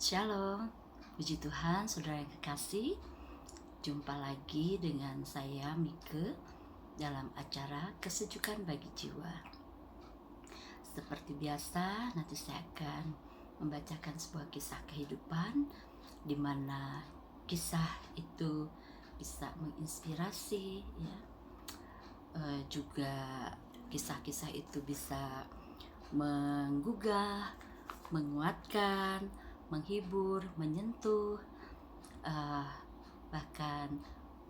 Shalom, puji Tuhan, saudara yang kekasih. Jumpa lagi dengan saya Mike dalam acara Kesejukan Bagi Jiwa. Seperti biasa, nanti saya akan membacakan sebuah kisah kehidupan di mana kisah itu bisa menginspirasi, ya. Juga kisah-kisah itu bisa menggugah, menguatkan, menghibur, menyentuh, bahkan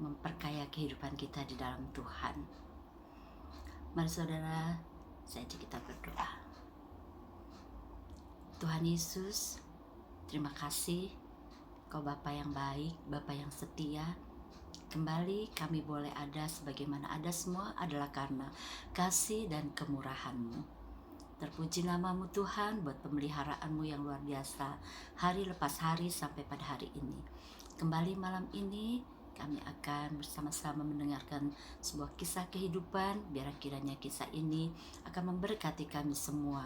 memperkaya kehidupan kita di dalam Tuhan. Mari saudara, saya ajak kita berdoa. Tuhan Yesus, terima kasih Kau Bapa yang baik, Bapa yang setia. Kembali kami boleh ada sebagaimana ada semua adalah karena kasih dan kemurahan-Mu. Terpuji namamu Tuhan buat pemeliharaanmu yang luar biasa hari lepas hari sampai pada hari ini. Kembali malam ini kami akan bersama-sama mendengarkan sebuah kisah kehidupan. Biar kiranya kisah ini akan memberkati kami semua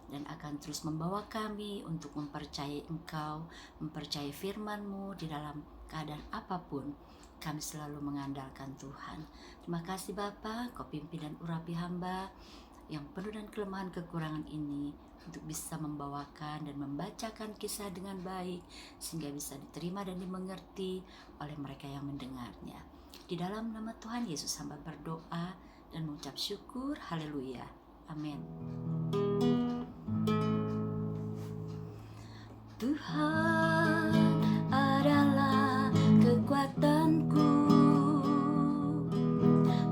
dan akan terus membawa kami untuk mempercayai Engkau, mempercayai firman-Mu di dalam keadaan apapun. Kami selalu mengandalkan Tuhan. Terima kasih Bapa, Kau pimpin dan urapi hamba yang penuh dan kelemahan kekurangan ini untuk bisa membawakan dan membacakan kisah dengan baik sehingga bisa diterima dan dimengerti oleh mereka yang mendengarnya. Di dalam nama Tuhan Yesus hamba berdoa dan mengucap syukur. Haleluya. Amin. Tuhan adalah kekuatanku,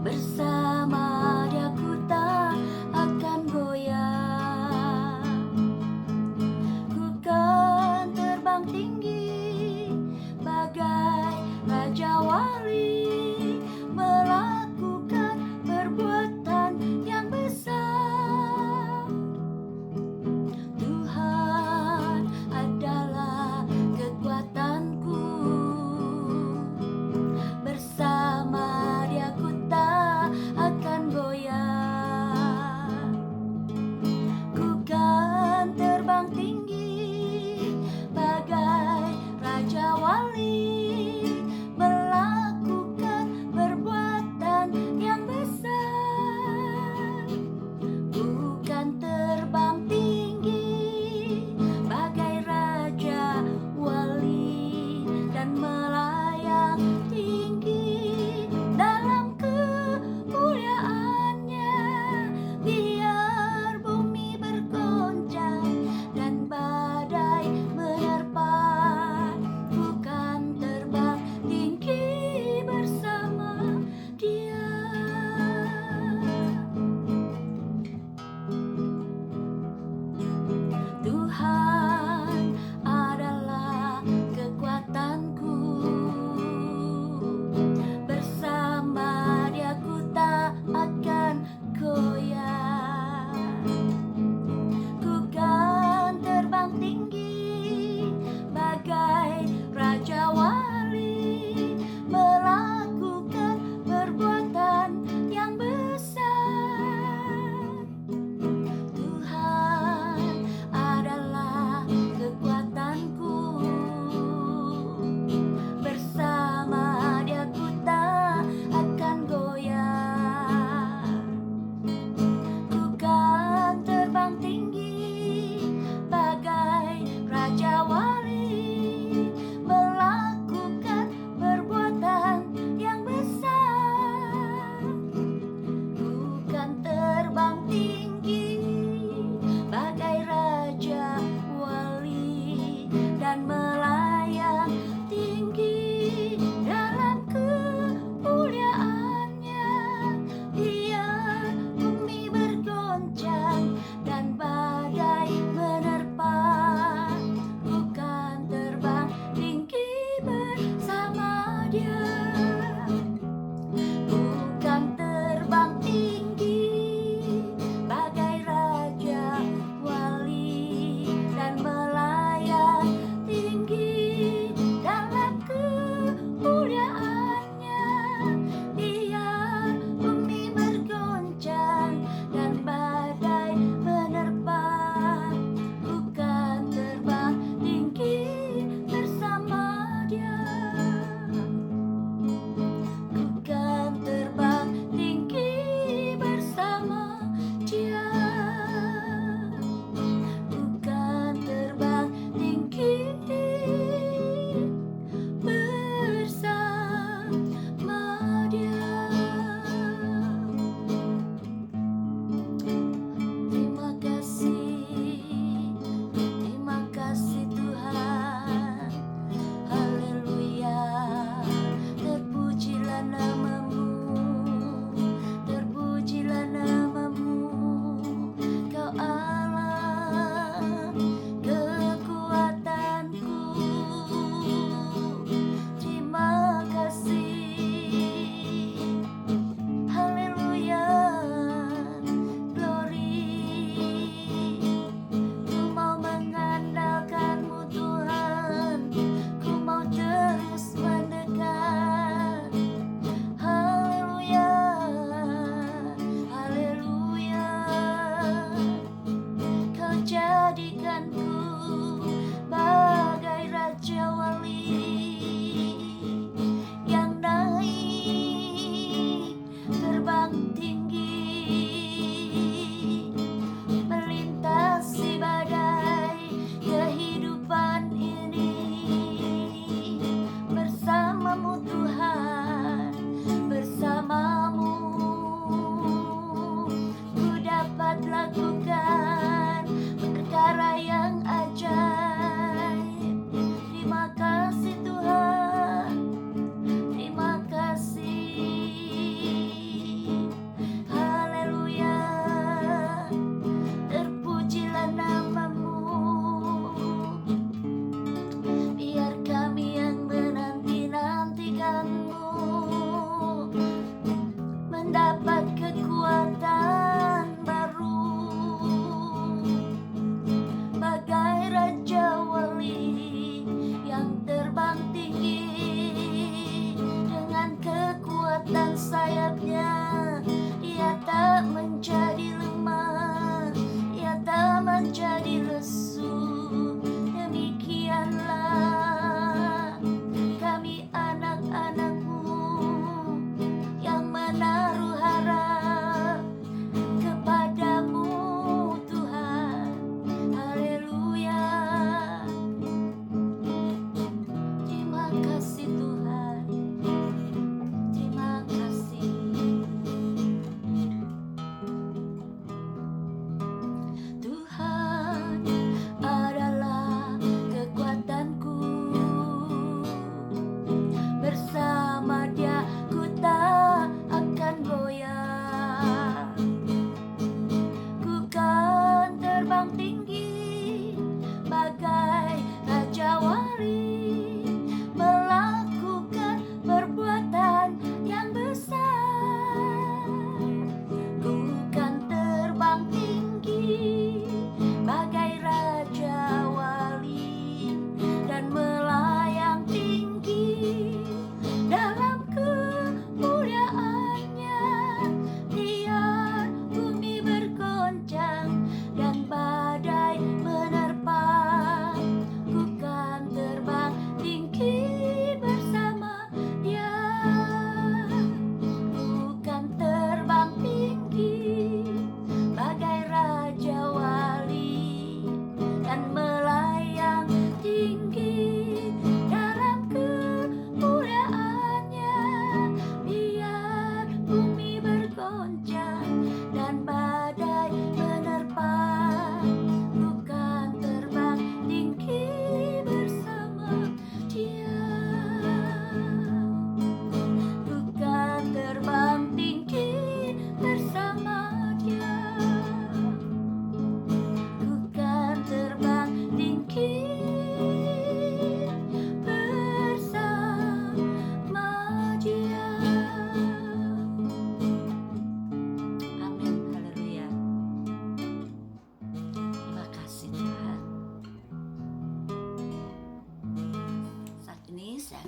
bersama Dia ku tak akan goyah. Ku kan terbang tinggi bagai Raja Wali, melakukan perbuatan yang besar. Tuhan adalah kekuatanku, bersama Dia ku tak akan goyah. Ku kan terbang tinggi bagai Raja Wali, melakukan perbuatan yang besar. Bukan terbang tinggi bagai Raja Wali dan melayang tinggi dalam kemuliaannya. Biar bumi bergoncang dan badai menerpa, bukan terbang tinggi bersama Dia. Tuhan adalah kekuatanku, bersama Dia ku tak akan goyah. Ku kan terbang tinggi bagai Raja Wali, melakukan perbuatan yang besar. Tuhan adalah kekuatanku, bersama Dia ku tak akan goyah. Ku kan terbang tinggi bagai Raja Wali, melakukan perbuatan yang besar. Bukan terbang tinggi bagai Raja Wali dan melayang tinggi dalam kemuliaannya. Biar bumi bergoncang dan badai menerpa, bukan terbang tinggi bersama Dia. Bukan terbang tinggi bagai Raja Wali dan melayang tinggi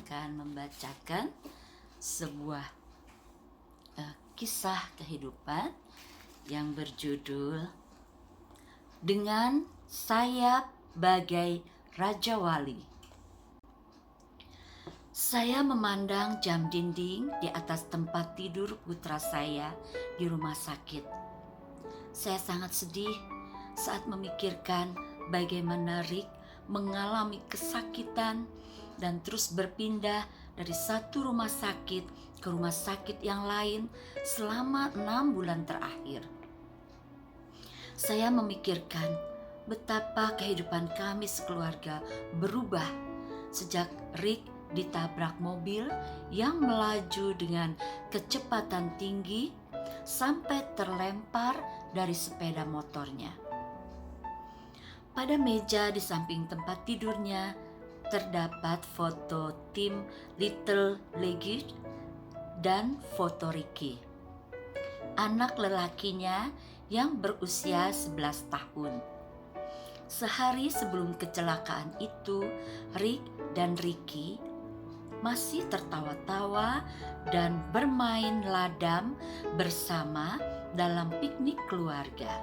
akan membacakan sebuah kisah kehidupan yang berjudul Dengan Sayap Bagai Raja Wali. Saya memandang jam dinding di atas tempat tidur putra saya di rumah sakit. Saya sangat sedih saat memikirkan bagaimana Rick mengalami kesakitan dan terus berpindah dari satu rumah sakit ke rumah sakit yang lain selama 6 bulan terakhir. Saya memikirkan betapa kehidupan kami sekeluarga berubah sejak Rick ditabrak mobil yang melaju dengan kecepatan tinggi sampai terlempar dari sepeda motornya. Pada meja di samping tempat tidurnya terdapat foto tim Little League dan foto Ricky, anak lelakinya yang berusia 11 tahun. Sehari sebelum kecelakaan itu, Rick dan Ricky masih tertawa-tawa dan bermain ladam bersama dalam piknik keluarga.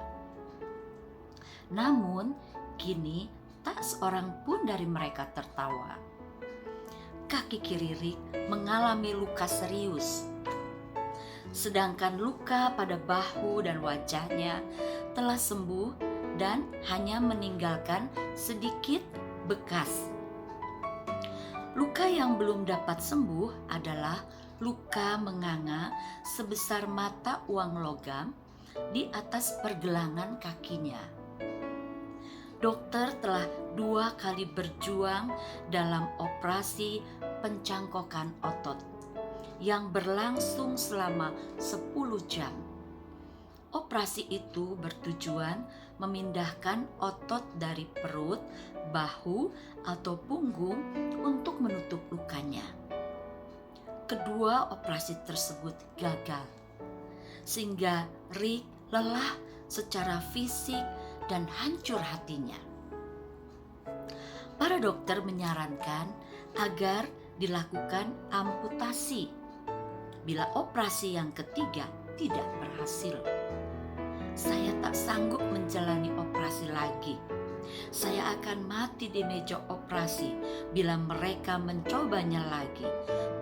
Namun, kini tak seorang pun dari mereka tertawa. Kaki kiri Rick mengalami luka serius, sedangkan luka pada bahu dan wajahnya telah sembuh dan hanya meninggalkan sedikit bekas. Luka yang belum dapat sembuh adalah luka menganga sebesar mata uang logam di atas pergelangan kakinya. Dokter telah 2 kali berjuang dalam operasi pencangkokan otot yang berlangsung selama 10 jam. Operasi itu bertujuan memindahkan otot dari perut, bahu, atau punggung untuk menutup lukanya. Kedua operasi tersebut gagal, sehingga Rick lelah secara fisik dan hancur hatinya. Para dokter menyarankan agar dilakukan amputasi bila operasi yang ketiga tidak berhasil. Saya tak sanggup menjalani operasi lagi. Saya akan mati di meja operasi bila mereka mencobanya lagi.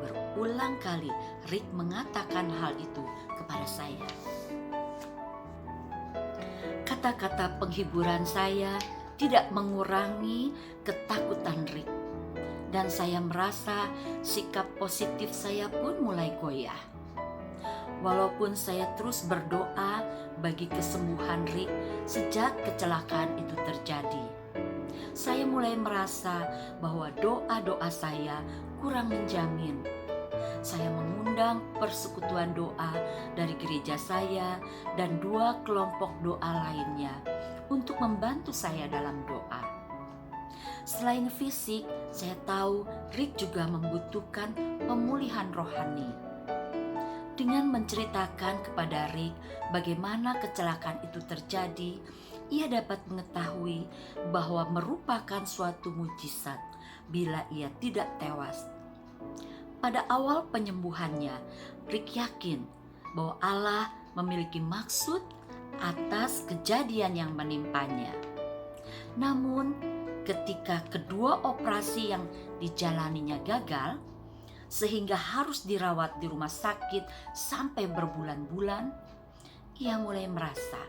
Berulang kali Rick mengatakan hal itu kepada saya. Kata-kata penghiburan saya tidak mengurangi ketakutan Rick, dan saya merasa sikap positif saya pun mulai goyah. Walaupun saya terus berdoa bagi kesembuhan Rick sejak kecelakaan itu terjadi, saya mulai merasa bahwa doa-doa saya kurang menjamin. Saya mengundang persekutuan doa dari gereja saya dan 2 kelompok doa lainnya untuk membantu saya dalam doa. Selain fisik, saya tahu Rick juga membutuhkan pemulihan rohani. Dengan menceritakan kepada Rick bagaimana kecelakaan itu terjadi, ia dapat mengetahui bahwa merupakan suatu mujizat bila ia tidak tewas. Pada awal penyembuhannya, Rick yakin bahwa Allah memiliki maksud atas kejadian yang menimpanya. Namun, ketika kedua operasi yang dijalaninya gagal, sehingga harus dirawat di rumah sakit sampai berbulan-bulan, ia mulai merasa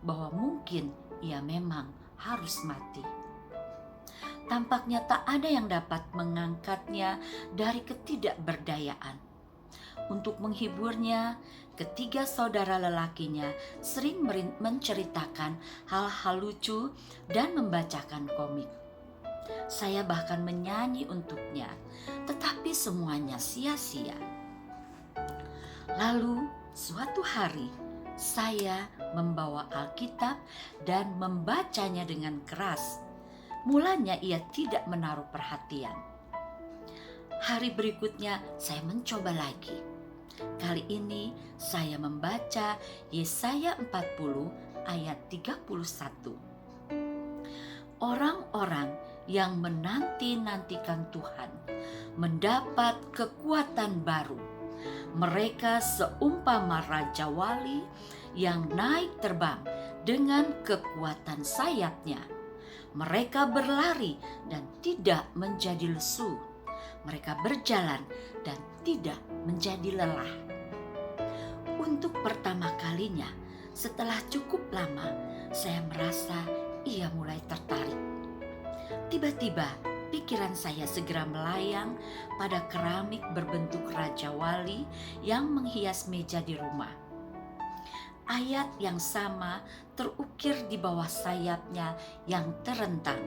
bahwa mungkin ia memang harus mati. Tampaknya tak ada yang dapat mengangkatnya dari ketidakberdayaan. Untuk menghiburnya, ketiga saudara lelakinya sering menceritakan hal-hal lucu dan membacakan komik. Saya bahkan menyanyi untuknya, tetapi semuanya sia-sia. Lalu suatu hari saya membawa Alkitab dan membacanya dengan keras. Mulanya ia tidak menaruh perhatian. Hari berikutnya saya mencoba lagi. Kali ini saya membaca Yesaya 40 ayat 31. Orang-orang yang menanti-nantikan Tuhan mendapat kekuatan baru. Mereka seumpama Raja Wali yang naik terbang dengan kekuatan sayapnya. Mereka berlari dan tidak menjadi lesu. Mereka berjalan dan tidak menjadi lelah. Untuk pertama kalinya, setelah cukup lama, saya merasa ia mulai tertarik. Tiba-tiba, pikiran saya segera melayang pada keramik berbentuk Raja Wali yang menghias meja di rumah. Ayat yang sama terukir di bawah sayapnya yang terentang.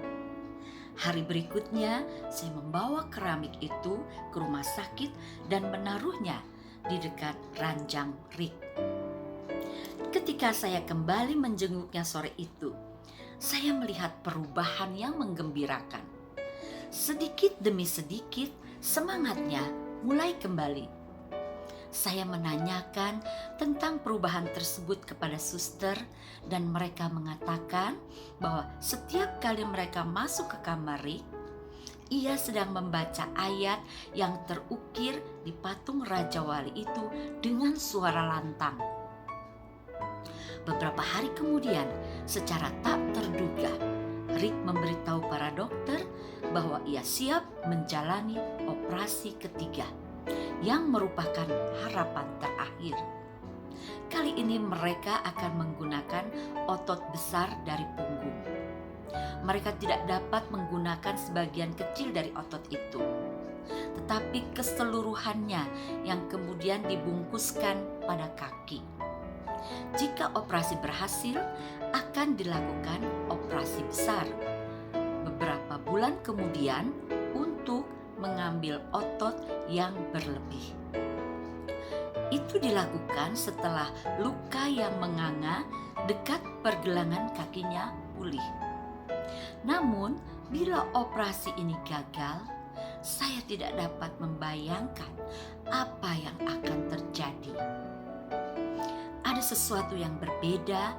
Hari berikutnya, saya membawa keramik itu ke rumah sakit dan menaruhnya di dekat ranjang Rick. Ketika saya kembali menjenguknya sore itu, saya melihat perubahan yang menggembirakan. Sedikit demi sedikit, semangatnya mulai kembali. Saya menanyakan tentang perubahan tersebut kepada suster dan mereka mengatakan bahwa setiap kali mereka masuk ke kamar Rick, ia sedang membaca ayat yang terukir di patung Raja Wali itu dengan suara lantang. Beberapa hari kemudian, secara tak terduga, Rick memberitahu para dokter bahwa ia siap menjalani operasi ketiga yang merupakan harapan terakhir. Kali ini mereka akan menggunakan otot besar dari punggung. Mereka tidak dapat menggunakan sebagian kecil dari otot itu, tetapi keseluruhannya yang kemudian dibungkuskan pada kaki. Jika operasi berhasil, akan dilakukan operasi besar beberapa bulan kemudian untuk mengambil otot yang berlebih. Itu dilakukan setelah luka yang menganga dekat pergelangan kakinya pulih. Namun, bila operasi ini gagal, saya tidak dapat membayangkan apa yang akan terjadi. Ada sesuatu yang berbeda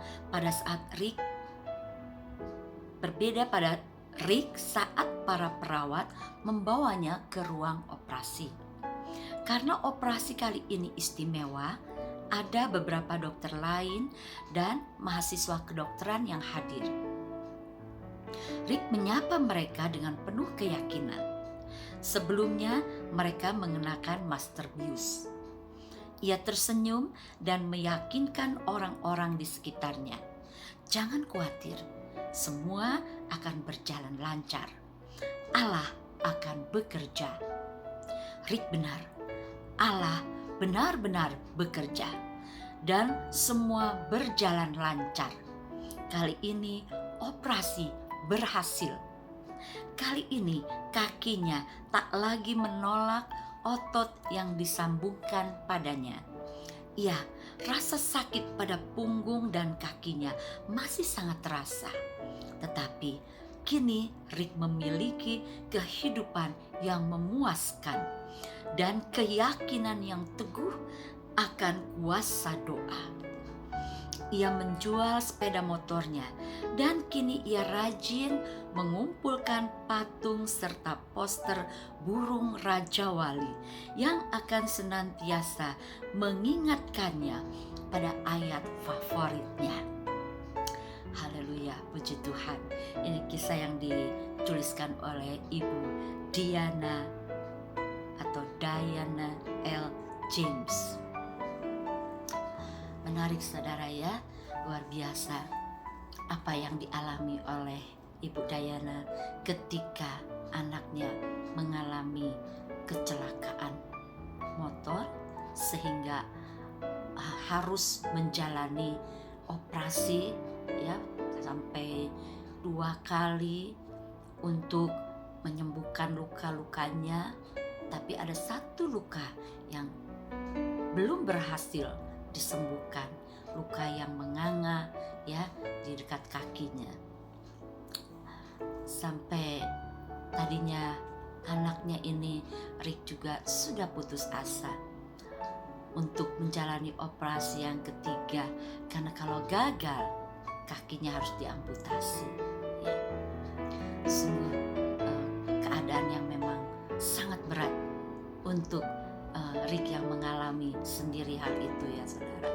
pada Rick saat para perawat membawanya ke ruang operasi. Karena operasi kali ini istimewa, ada beberapa dokter lain dan mahasiswa kedokteran yang hadir. Rick menyapa mereka dengan penuh keyakinan. Sebelumnya mereka mengenakan master bius. Ia tersenyum dan meyakinkan orang-orang di sekitarnya. Jangan khawatir, semua akan berjalan lancar. Allah akan bekerja. Rick benar, Allah benar-benar bekerja. Dan semua berjalan lancar. Kali ini operasi berhasil. Kali ini kakinya tak lagi menolak otot yang disambungkan padanya. Ya, rasa sakit pada punggung dan kakinya masih sangat terasa. Tetapi kini Rick memiliki kehidupan yang memuaskan dan keyakinan yang teguh akan kuasa doa. Ia menjual sepeda motornya dan kini ia rajin mengumpulkan patung serta poster burung Raja Wali yang akan senantiasa mengingatkannya pada ayat favoritnya. Haleluya, puji Tuhan. Ini kisah yang dituliskan oleh Ibu Diana atau Diana L. James. Menarik saudara ya, luar biasa apa yang dialami oleh Ibu Diana ketika anaknya mengalami kecelakaan motor sehingga harus menjalani operasi ya sampai 2 kali untuk menyembuhkan luka-lukanya, tapi ada 1 luka yang belum berhasil disembuhkan, luka yang menganga ya di dekat kakinya. Sampai tadinya anaknya ini Rick juga sudah putus asa untuk menjalani operasi yang ketiga karena kalau gagal kakinya harus diamputasi ya. Sungguh keadaan yang memang sangat berat untuk Rick yang mengalami sendiri hal itu ya saudara.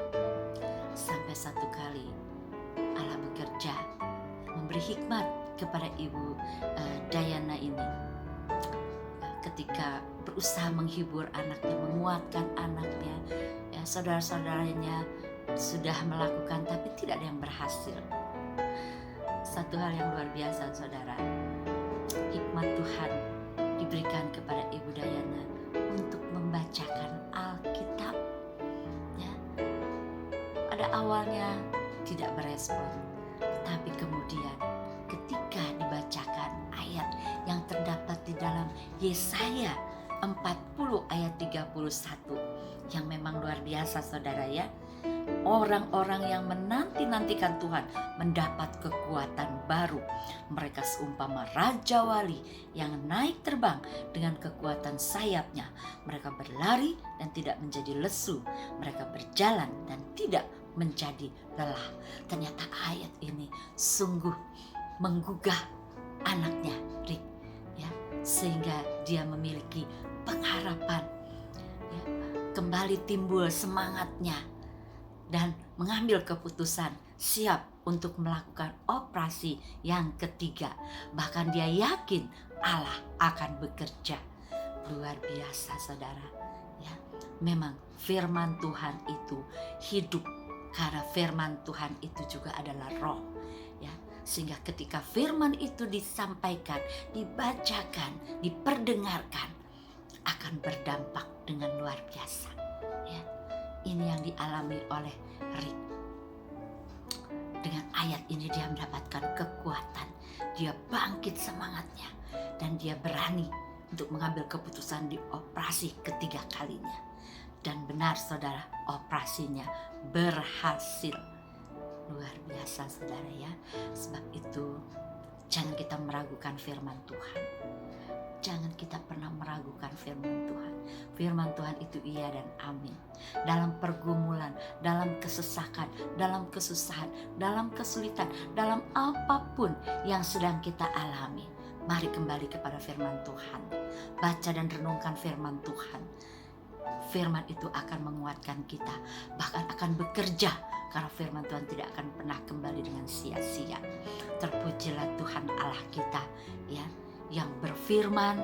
Sampai satu kali Allah bekerja memberi hikmat kepada Ibu Diana ini ketika berusaha menghibur anaknya, menguatkan anaknya. Ya, saudara-saudaranya sudah melakukan tapi tidak ada yang berhasil. Satu hal yang luar biasa saudara, hikmat Tuhan diberikan kepada Ibu Diana untuk membacakan Alkitab. Ya, pada awalnya tidak berespon, tapi kemudian ketika dibacakan ayat yang terdapat di dalam Yesaya 40 ayat 31 yang memang luar biasa saudara ya. Orang-orang yang menanti-nantikan Tuhan mendapat kekuatan baru. Mereka seumpama raja wali yang naik terbang dengan kekuatan sayapnya. Mereka berlari dan tidak menjadi lesu. Mereka berjalan dan tidak menjadi lelah. Ternyata ayat ini sungguh menggugah anaknya Rick, ya, sehingga dia memiliki pengharapan, ya, kembali timbul semangatnya dan mengambil keputusan siap untuk melakukan operasi yang ketiga. Bahkan dia yakin Allah akan bekerja. Luar biasa saudara, ya. Memang firman Tuhan itu hidup, karena firman Tuhan itu juga adalah roh, ya. Sehingga ketika firman itu disampaikan, dibacakan, diperdengarkan, akan berdampak dengan luar biasa, ya. Ini yang dialami oleh Rick. Dengan ayat ini dia mendapatkan kekuatan, dia bangkit semangatnya, dan dia berani untuk mengambil keputusan di operasi ketiga kalinya. Dan benar saudara, operasinya berhasil. Luar biasa saudara ya. Sebab itu jangan kita meragukan firman Tuhan. Jangan kita pernah meragukan firman Tuhan. Firman Tuhan itu iya dan amin. Dalam pergumulan, dalam kesesakan, dalam kesusahan, dalam kesulitan, dalam apapun yang sedang kita alami, mari kembali kepada firman Tuhan. Baca dan renungkan firman Tuhan. Firman itu akan menguatkan kita, bahkan akan bekerja, karena firman Tuhan tidak akan pernah kembali dengan sia-sia. Terpujilah Tuhan Allah kita, ya, yang berfirman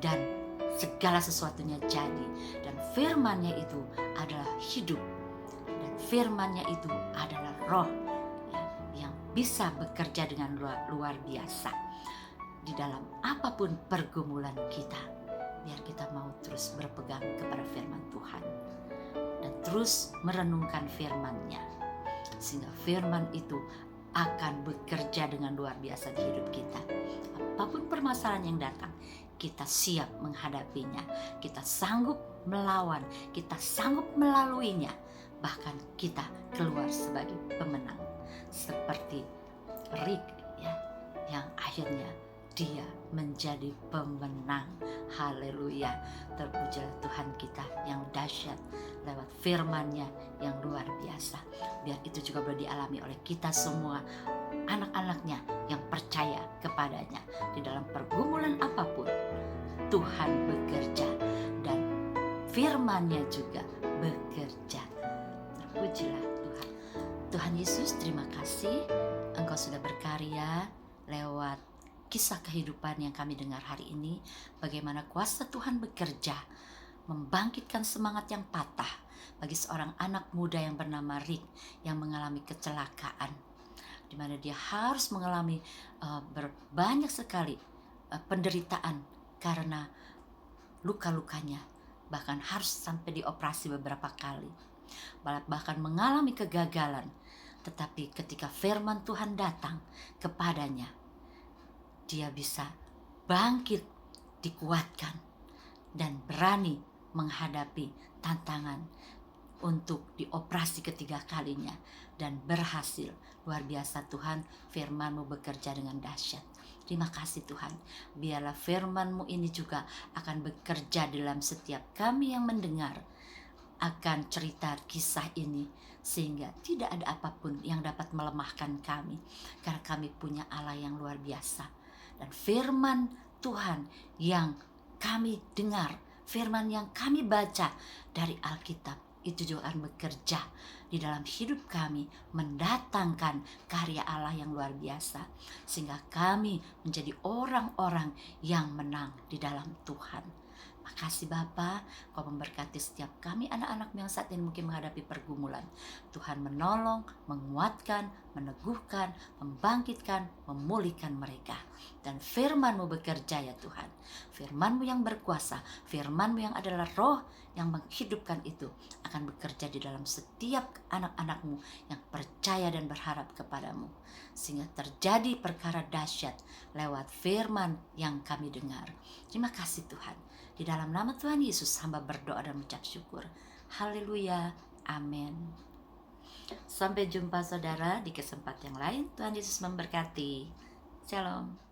dan segala sesuatunya jadi, dan firman-Nya itu adalah hidup, dan firman-Nya itu adalah roh, ya, yang bisa bekerja dengan luar biasa di dalam apapun pergumulan kita. Biar kita mau terus berpegang kepada firman Tuhan dan terus merenungkan firman-Nya, sehingga firman itu akan bekerja dengan luar biasa di hidup kita. Apapun permasalahan yang datang, kita siap menghadapinya, kita sanggup melawan, kita sanggup melaluinya, bahkan kita keluar sebagai pemenang. Seperti Rick, ya, yang akhirnya dia menjadi pemenang. Haleluya. Terpujilah Tuhan kita yang dahsyat lewat firman-Nya yang luar biasa. Biar itu juga boleh dialami oleh kita semua, anak-anaknya yang percaya kepadanya. Di dalam pergumulan apapun, Tuhan bekerja dan firman-Nya juga bekerja. Terpujilah Tuhan. Tuhan Yesus, terima kasih Engkau sudah berkarya lewat kisah kehidupan yang kami dengar hari ini. Bagaimana kuasa Tuhan bekerja membangkitkan semangat yang patah bagi seorang anak muda yang bernama Rick yang mengalami kecelakaan, di mana dia harus mengalami banyak sekali penderitaan karena luka-lukanya, bahkan harus sampai dioperasi beberapa kali, bahkan mengalami kegagalan. Tetapi ketika firman Tuhan datang kepadanya, dia bisa bangkit, dikuatkan, dan berani menghadapi tantangan untuk dioperasi ketiga kalinya, dan berhasil. Luar biasa Tuhan, firman-Mu bekerja dengan dahsyat. Terima kasih Tuhan, biarlah firman-Mu ini juga akan bekerja dalam setiap kami yang mendengar akan cerita kisah ini, sehingga tidak ada apapun yang dapat melemahkan kami, karena kami punya Allah yang luar biasa. Dan firman Tuhan yang kami dengar firman yang kami baca dari Alkitab itu juga akan bekerja di dalam hidup kami, mendatangkan karya Allah yang luar biasa, sehingga kami menjadi orang-orang yang menang di dalam Tuhan. Makasih Bapa, Kau memberkati setiap kami anak-anak-Mu yang saat ini mungkin menghadapi pergumulan. Tuhan menolong, menguatkan, meneguhkan, membangkitkan, memulihkan mereka. Dan firman-Mu bekerja ya Tuhan. Firman-Mu yang berkuasa, firman-Mu yang adalah roh yang menghidupkan itu akan bekerja di dalam setiap anak-anak-Mu yang percaya dan berharap kepadamu. Sehingga terjadi perkara dahsyat lewat firman yang kami dengar. Terima kasih Tuhan. Di dalam nama Tuhan Yesus hamba berdoa dan mengucap syukur. Haleluya. Amin. Sampai jumpa saudara di kesempatan yang lain. Tuhan Yesus memberkati. Shalom.